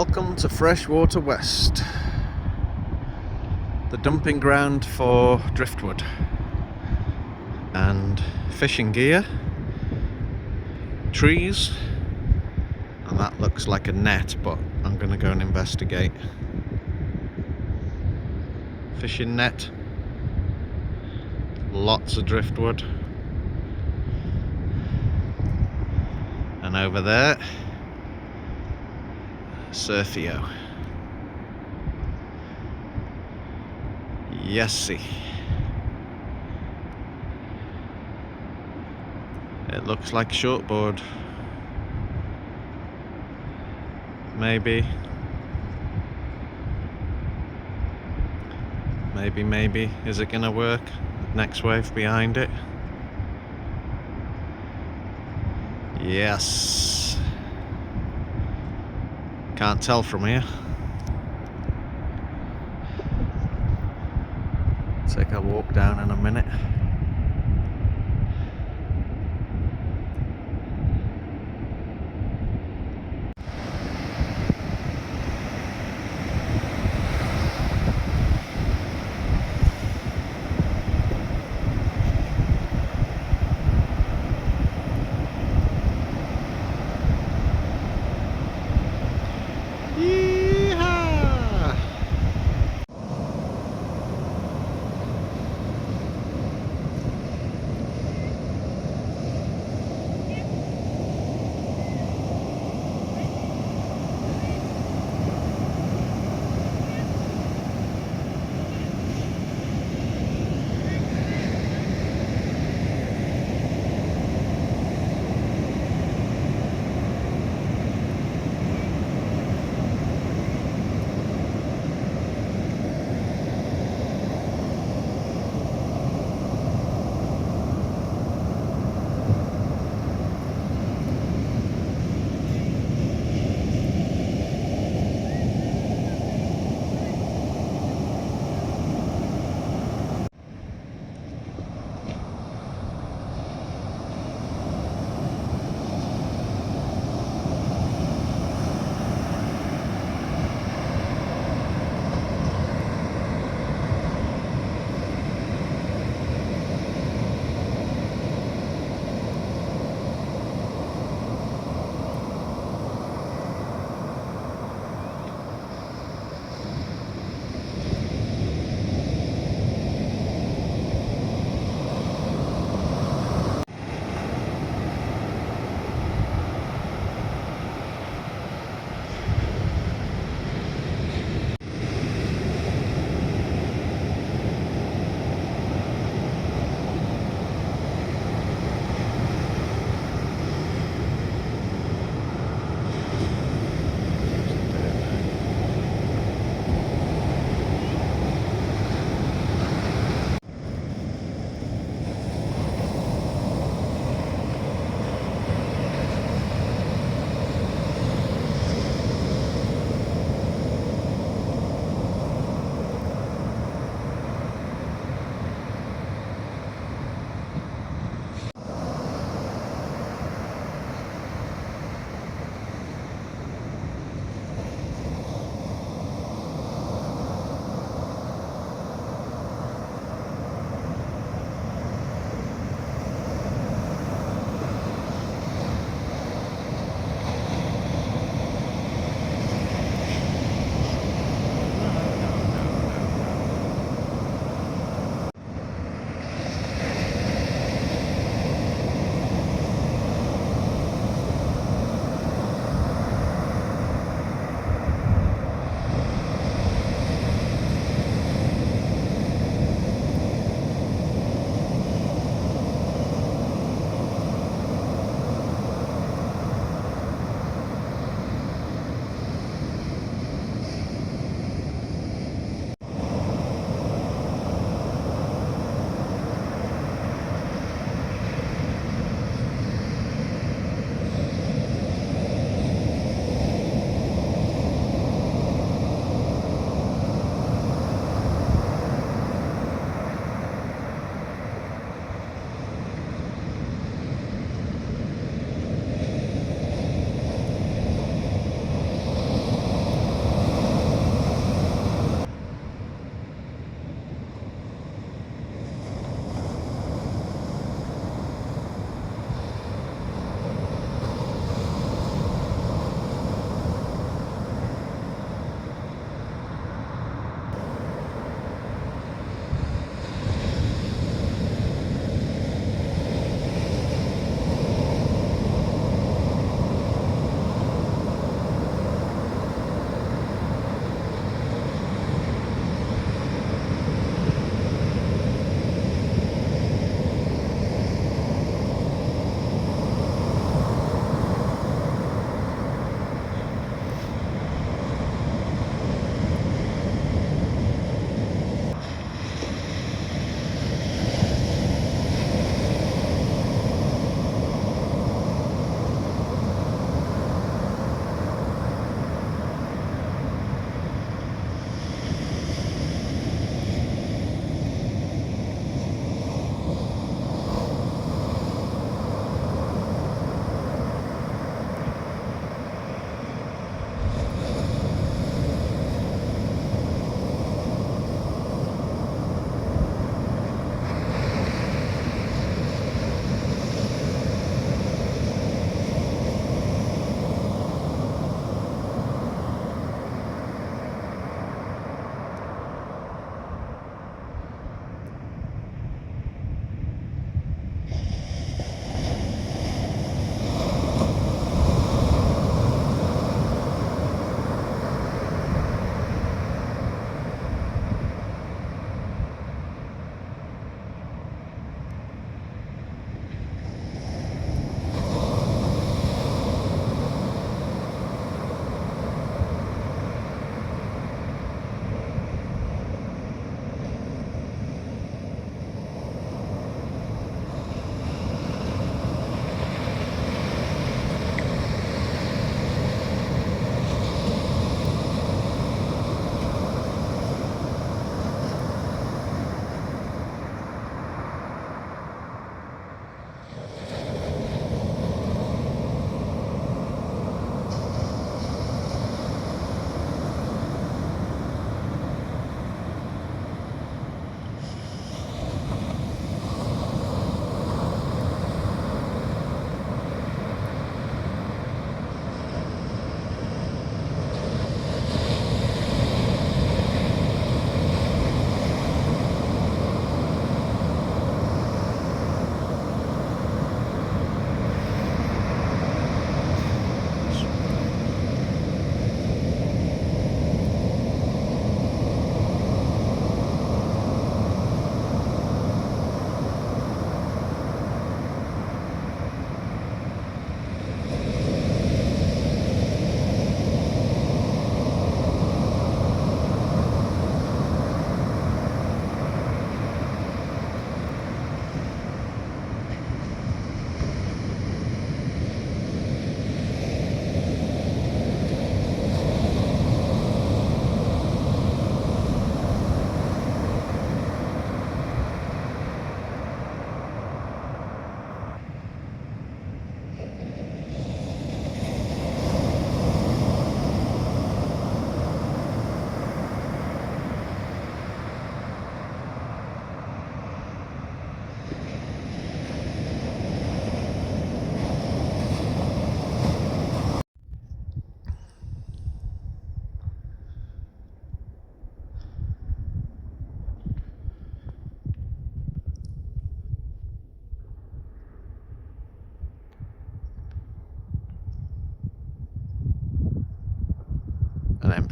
Welcome to Freshwater West, the dumping ground for driftwood and fishing gear, trees, and that looks like a net, but I'm going to go and investigate. Fishing net, lots of driftwood, and over there, Surfio. Yesy. It looks like shortboard. Maybe. Is it gonna work? Next wave behind it. Yes. Can't tell from here. Take a walk down in a minute.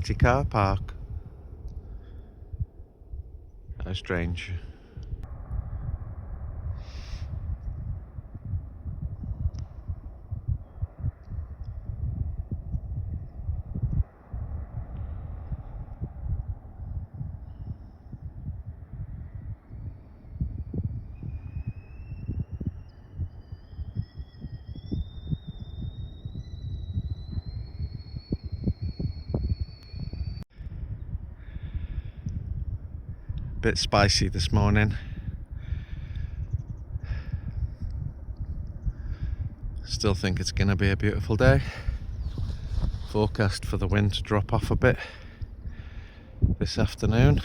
empty car park. How strange. Bit spicy this morning. Still think it's going to be a beautiful day. Forecast for the wind to drop off a bit this afternoon.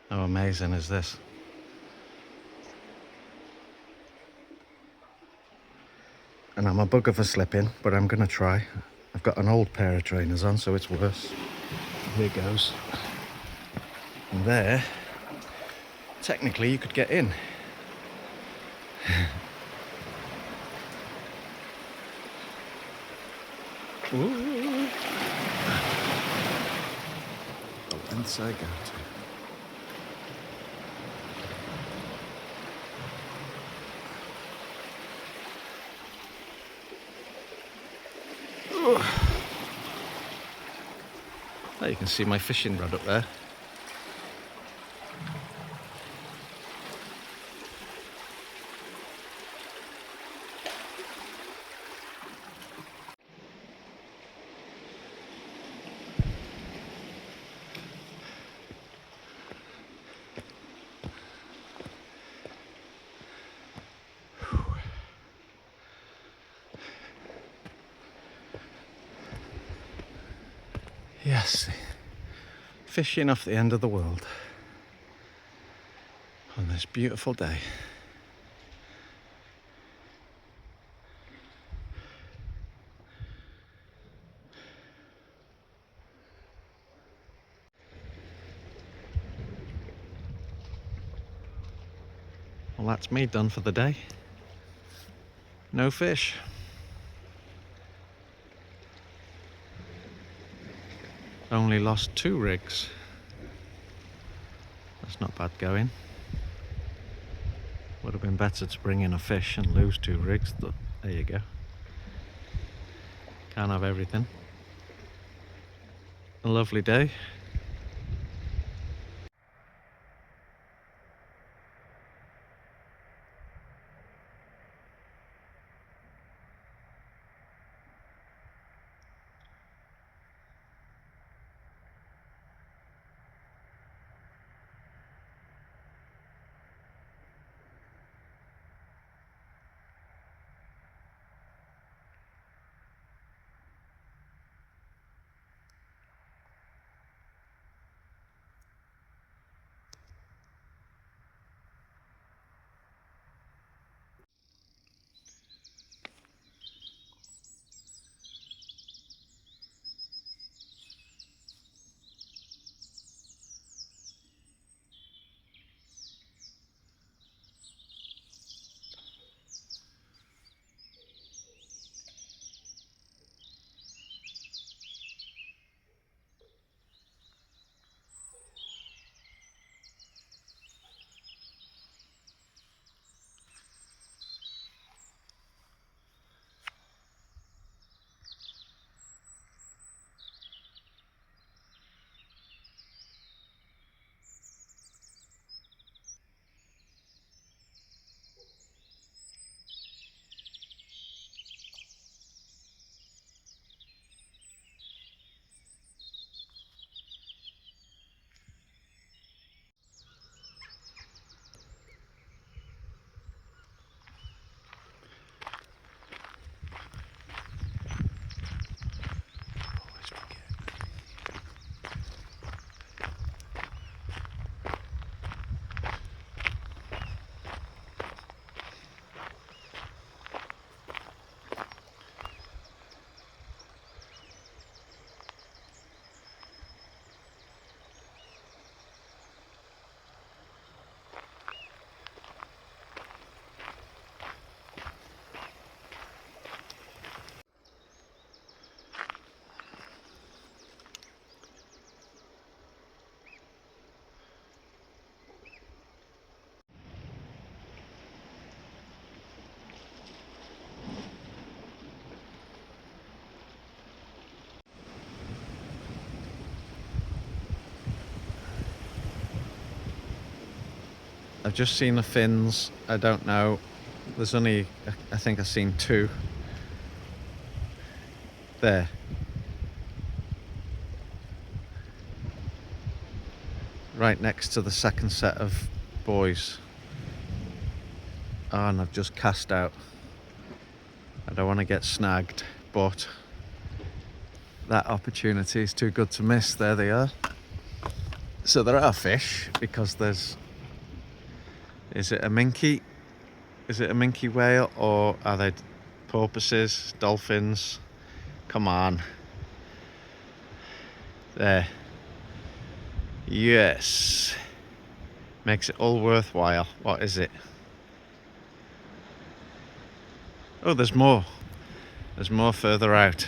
How amazing is this? And I'm a bugger for slipping, but I'm gonna try. I've got an old pair of trainers on, so it's worse. Here goes. And there, technically you could get in. Ooh. The lengths I go to. There you can see my fishing rod up there. Yes, fishing off the end of the world on this beautiful day. Well, that's me done for the day. No fish. Only lost 2 rigs. That's not bad going. Would have been better to bring in a fish and lose 2 rigs, but there you go. Can't have everything. A lovely day. I've just seen the fins. I don't know. There's only, I think I've seen 2. There. Right next to the second set of buoys. Oh, and I've just cast out. I don't want to get snagged, but that opportunity is too good to miss. There they are. So there are fish, because there's... Is it a minke? Is it a minke whale, or are they porpoises, dolphins? Come on. There. Yes. Makes it all worthwhile. What is it? Oh, there's more. There's more further out.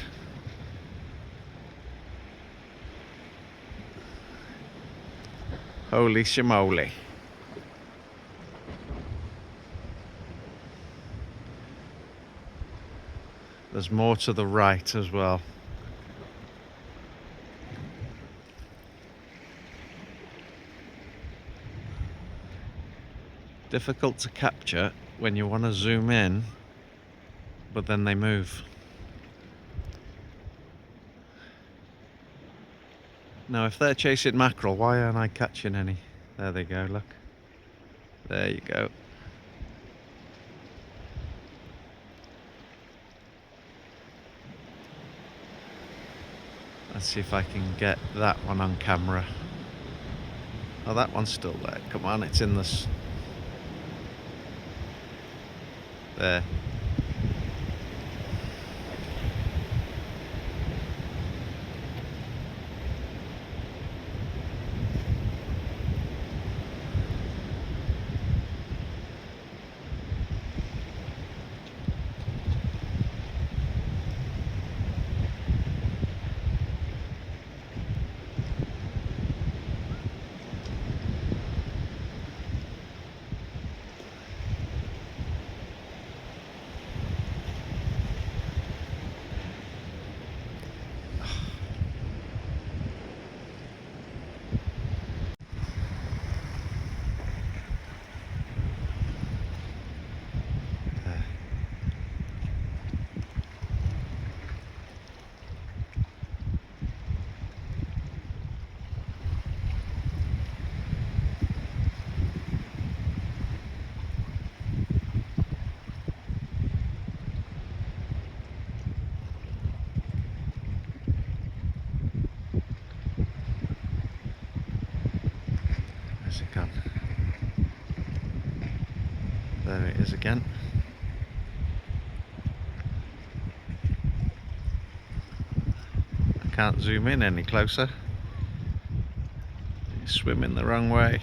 Holy shimoly. There's more to the right as well. Difficult to capture when you want to zoom in, but then they move. Now, if they're chasing mackerel, why aren't I catching any? There they go, look. There you go. Let's see if I can get that one on camera. Oh, that one's still there. Come on, it's in this. There. I can. There it is again. I can't zoom in any closer. You're swimming the wrong way.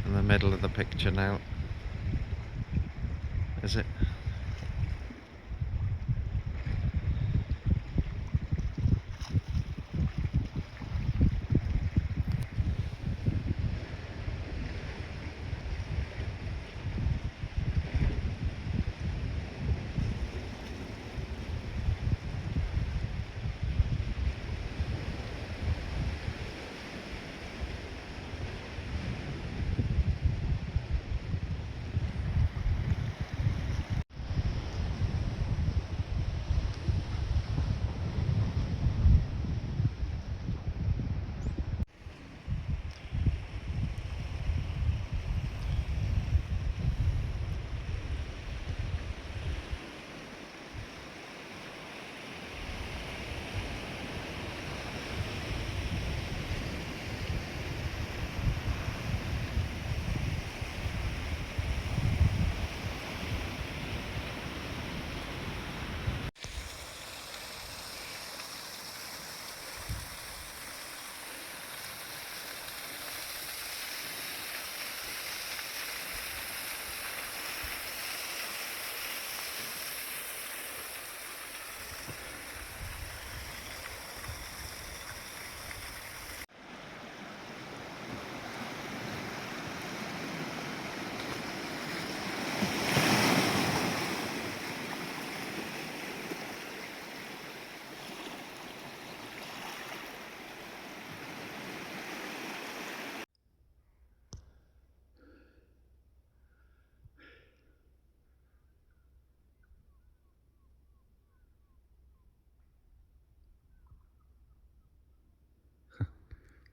In the middle of the picture now. Is it?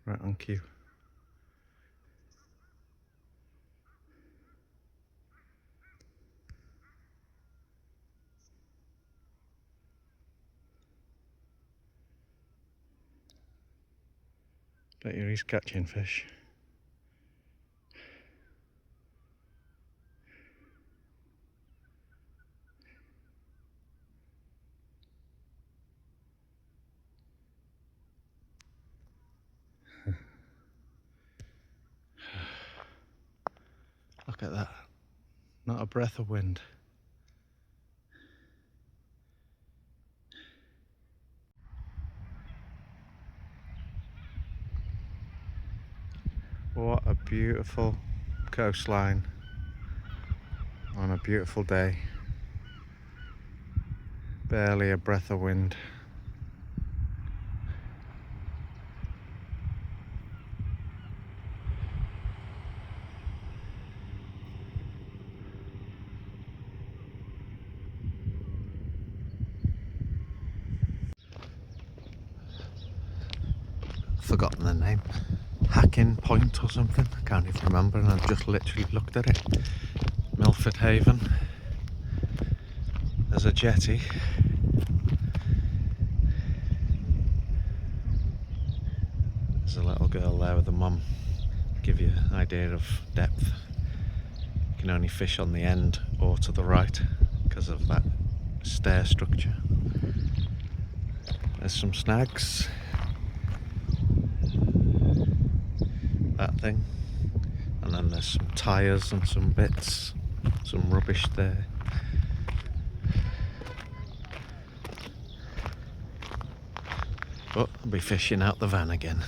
Right on cue. Bet you he's catching fish. Look at that. Not a breath of wind. What a beautiful coastline on a beautiful day. Barely a breath of wind. Forgotten the name. Hacking Point or something. I can't even remember, and I've just literally looked at it. Milford Haven. There's a jetty. There's a little girl there with a mum. Give you an idea of depth. You can only fish on the end or to the right because of that stair structure. There's some snags. That thing. And then there's some tyres and some bits, some rubbish there. But I'll be fishing out the van again.